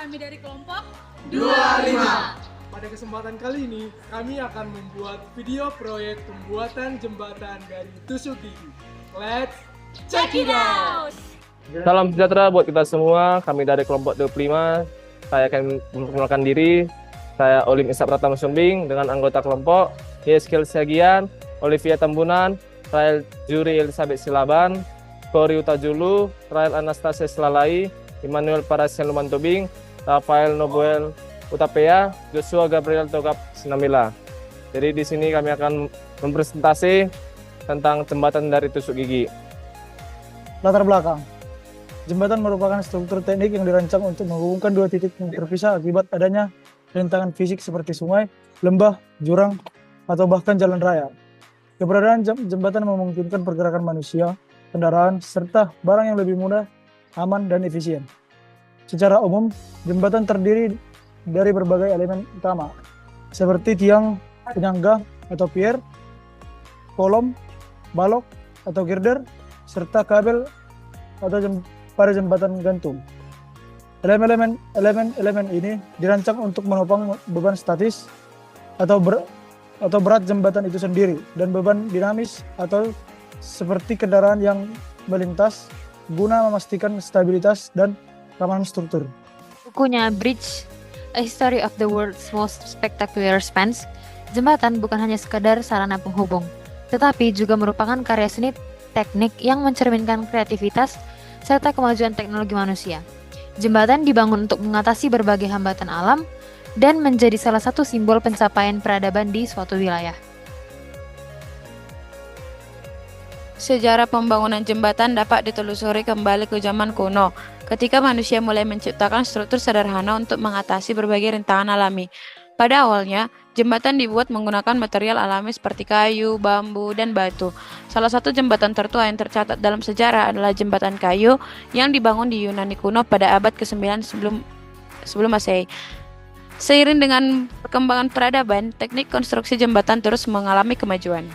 kami dari kelompok 25. Pada kesempatan kali ini, kami akan membuat video proyek pembuatan jembatan dari tusuk gigi. Let's check it out! Salam sejahtera buat kita semua, kami dari kelompok 25. Saya akan memperkenalkan diri. Saya Olim Isa Pratama Sumbing dengan anggota kelompok Yeskil Sagian, Olivia Tambunan, Rael Juri Elizabeth Silaban, Kori Utajulu, Rael Anastasia Selalai, Immanuel Parasian Lumantobing, Rafael Nobuel Utapea, Joshua Gabriel Togap Sinamila. Jadi di sini kami akan mempresentasi tentang jembatan dari tusuk gigi. Latar belakang. Jembatan merupakan struktur teknik yang dirancang untuk menghubungkan dua titik yang terpisah akibat adanya rintangan fisik seperti sungai, lembah, jurang, atau bahkan jalan raya. Keberadaan jembatan memungkinkan pergerakan manusia, kendaraan, serta barang yang lebih mudah, aman, dan efisien. Secara umum, jembatan terdiri dari berbagai elemen utama, seperti tiang penyangga atau pier, kolom, balok atau girder, serta kabel atau pada jembatan gantung. Elemen ini dirancang untuk menopang beban statis atau berat jembatan itu sendiri dan beban dinamis atau seperti kendaraan yang melintas guna memastikan stabilitas dan keamanan struktur. Bukunya Bridge, A History of the World's Most Spectacular Spans, jembatan bukan hanya sekadar sarana penghubung, tetapi juga merupakan karya seni teknik yang mencerminkan kreativitas serta kemajuan teknologi manusia. Jembatan dibangun untuk mengatasi berbagai hambatan alam dan menjadi salah satu simbol pencapaian peradaban di suatu wilayah. Sejarah pembangunan jembatan dapat ditelusuri kembali ke zaman kuno, ketika manusia mulai menciptakan struktur sederhana untuk mengatasi berbagai rintangan alami. Pada awalnya, jembatan dibuat menggunakan material alami seperti kayu, bambu, dan batu. Salah satu jembatan tertua yang tercatat dalam sejarah adalah jembatan kayu yang dibangun di Yunani kuno pada abad ke-9 sebelum Masehi. Seiring dengan perkembangan peradaban, teknik konstruksi jembatan terus mengalami kemajuan.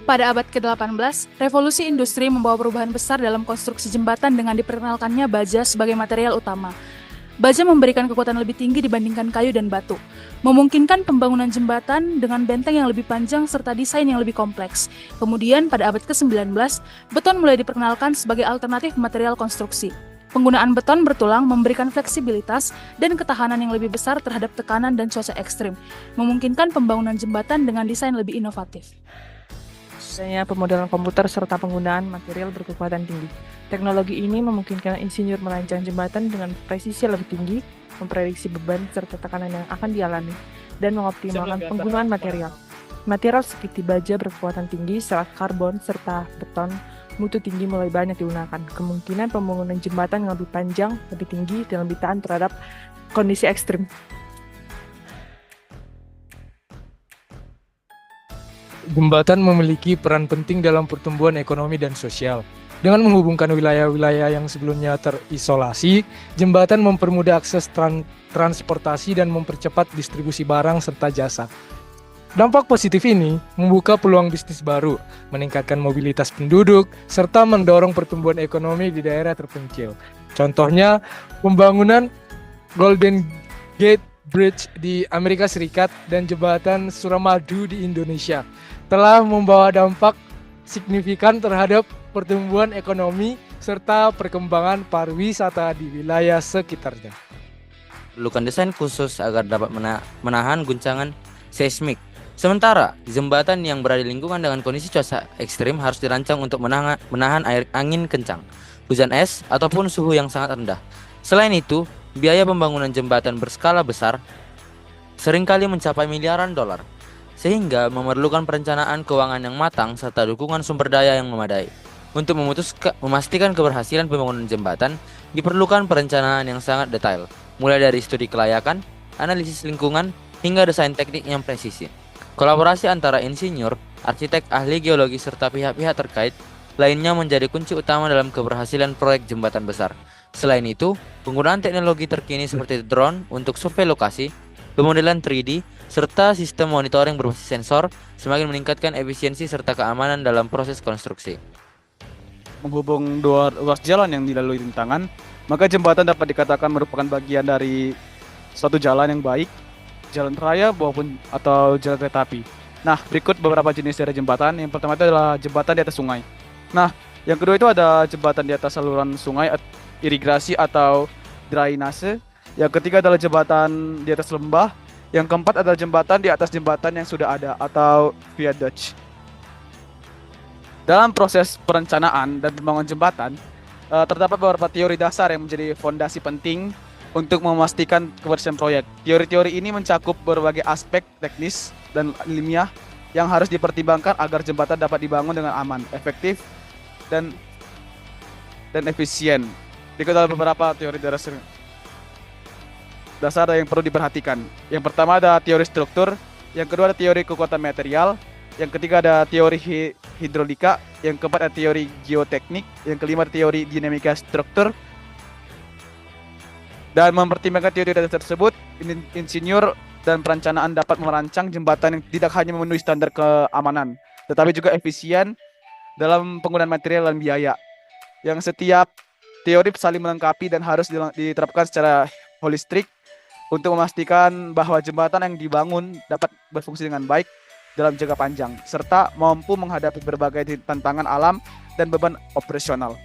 Pada abad ke-18, revolusi industri membawa perubahan besar dalam konstruksi jembatan dengan diperkenalkannya baja sebagai material utama. Baja memberikan kekuatan lebih tinggi dibandingkan kayu dan batu, memungkinkan pembangunan jembatan dengan benteng yang lebih panjang serta desain yang lebih kompleks. Kemudian pada abad ke-19, beton mulai diperkenalkan sebagai alternatif material konstruksi. Penggunaan beton bertulang memberikan fleksibilitas dan ketahanan yang lebih besar terhadap tekanan dan cuaca ekstrim, memungkinkan pembangunan jembatan dengan desain lebih inovatif. Adanya pemodelan komputer serta penggunaan material berkekuatan tinggi. Teknologi ini memungkinkan insinyur merancang jembatan dengan presisi lebih tinggi, memprediksi beban serta tekanan yang akan dialami, dan mengoptimalkan penggunaan material. Material seperti baja berkekuatan tinggi, serat karbon, serta beton mutu tinggi mulai banyak digunakan. Kemungkinan pembangunan jembatan yang lebih panjang, lebih tinggi, dan lebih tahan terhadap kondisi ekstrim. Jembatan memiliki peran penting dalam pertumbuhan ekonomi dan sosial. Dengan menghubungkan wilayah-wilayah yang sebelumnya terisolasi, jembatan mempermudah akses transportasi dan mempercepat distribusi barang serta jasa. Dampak positif ini membuka peluang bisnis baru, meningkatkan mobilitas penduduk, serta mendorong pertumbuhan ekonomi di daerah terpencil. Contohnya, pembangunan Golden Gate Bridge di Amerika Serikat dan jembatan Suramadu di Indonesia telah membawa dampak signifikan terhadap pertumbuhan ekonomi serta perkembangan pariwisata di wilayah sekitarnya. Perlukan desain khusus agar dapat menahan guncangan seismik. Sementara, jembatan yang berada di lingkungan dengan kondisi cuaca ekstrim harus dirancang untuk menahan air angin kencang, hujan es, ataupun suhu yang sangat rendah. Selain itu, biaya pembangunan jembatan berskala besar seringkali mencapai miliaran dolar, sehingga memerlukan perencanaan keuangan yang matang serta dukungan sumber daya yang memadai. Untuk memastikan keberhasilan pembangunan jembatan, diperlukan perencanaan yang sangat detail, mulai dari studi kelayakan, analisis lingkungan, hingga desain teknik yang presisi. Kolaborasi antara insinyur, arsitek, ahli geologi, serta pihak-pihak terkait lainnya menjadi kunci utama dalam keberhasilan proyek jembatan besar. Selain itu, penggunaan teknologi terkini seperti drone untuk survei lokasi, pemodelan 3D, serta sistem monitoring berbasis sensor semakin meningkatkan efisiensi serta keamanan dalam proses konstruksi. Menghubung dua ruas jalan yang dilalui rintangan, maka jembatan dapat dikatakan merupakan bagian dari suatu jalan yang baik, jalan raya maupun atau jalan kereta api. Nah, berikut beberapa jenis dari jembatan. Yang pertama itu adalah jembatan di atas sungai. Nah, yang kedua itu ada jembatan di atas saluran sungai, irigasi atau drainase. Yang ketiga adalah jembatan di atas lembah. Yang keempat adalah jembatan di atas jembatan yang sudah ada atau viaduct. Dalam proses perencanaan dan pembangunan jembatan, terdapat beberapa teori dasar yang menjadi fondasi penting untuk memastikan keberhasilan proyek. Teori-teori ini mencakup berbagai aspek teknis dan ilmiah yang harus dipertimbangkan agar jembatan dapat dibangun dengan aman, efektif, dan efisien. Berikut adalah beberapa teori dasar yang perlu diperhatikan. Yang pertama ada teori struktur, yang kedua ada teori kekuatan material, yang ketiga ada teori hidrolika, yang keempat ada teori geoteknik, yang kelima ada teori dinamika struktur. Dan mempertimbangkan teori tersebut, insinyur dan perencanaan dapat merancang jembatan yang tidak hanya memenuhi standar keamanan, tetapi juga efisien dalam penggunaan material dan biaya. Yang setiap teori saling melengkapi dan harus diterapkan secara holistik untuk memastikan bahwa jembatan yang dibangun dapat berfungsi dengan baik dalam jangka panjang, serta mampu menghadapi berbagai tantangan alam dan beban operasional.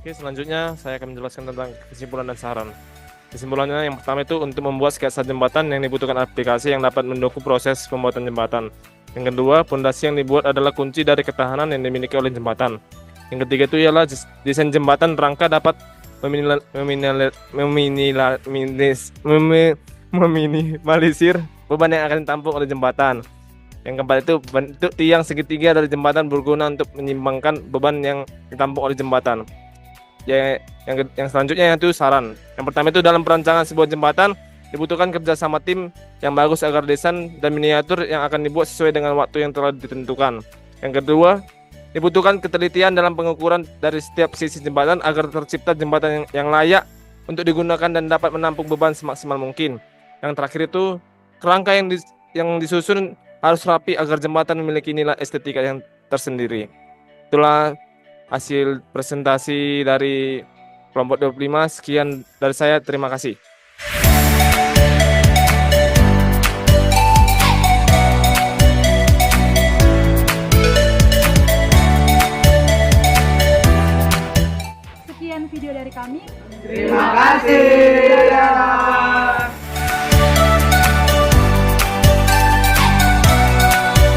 Oke, selanjutnya saya akan menjelaskan tentang kesimpulan dan saran. Kesimpulannya yang pertama itu untuk membuat sketsa jembatan yang dibutuhkan aplikasi yang dapat mendukung proses pembuatan jembatan. Yang kedua, fondasi yang dibuat adalah kunci dari ketahanan yang dimiliki oleh jembatan. Yang ketiga itu ialah desain jembatan rangka dapat meminimalisir beban yang akan ditampung oleh jembatan. Yang keempat itu bentuk tiang segitiga dari jembatan berguna untuk menyimbangkan beban yang ditampung oleh jembatan. Yang selanjutnya yaitu saran. Yang pertama itu dalam perancangan sebuah jembatan dibutuhkan kerjasama tim yang bagus agar desain dan miniatur yang akan dibuat sesuai dengan waktu yang telah ditentukan. Yang kedua, dibutuhkan ketelitian dalam pengukuran dari setiap sisi jembatan agar tercipta jembatan yang layak untuk digunakan dan dapat menampung beban semaksimal mungkin. Yang terakhir itu kerangka yang disusun harus rapi agar jembatan memiliki nilai estetika yang tersendiri. Itulah hasil presentasi dari kelompok 25. Sekian dari saya, terima kasih. Sekian video dari kami. Terima kasih. Dadah.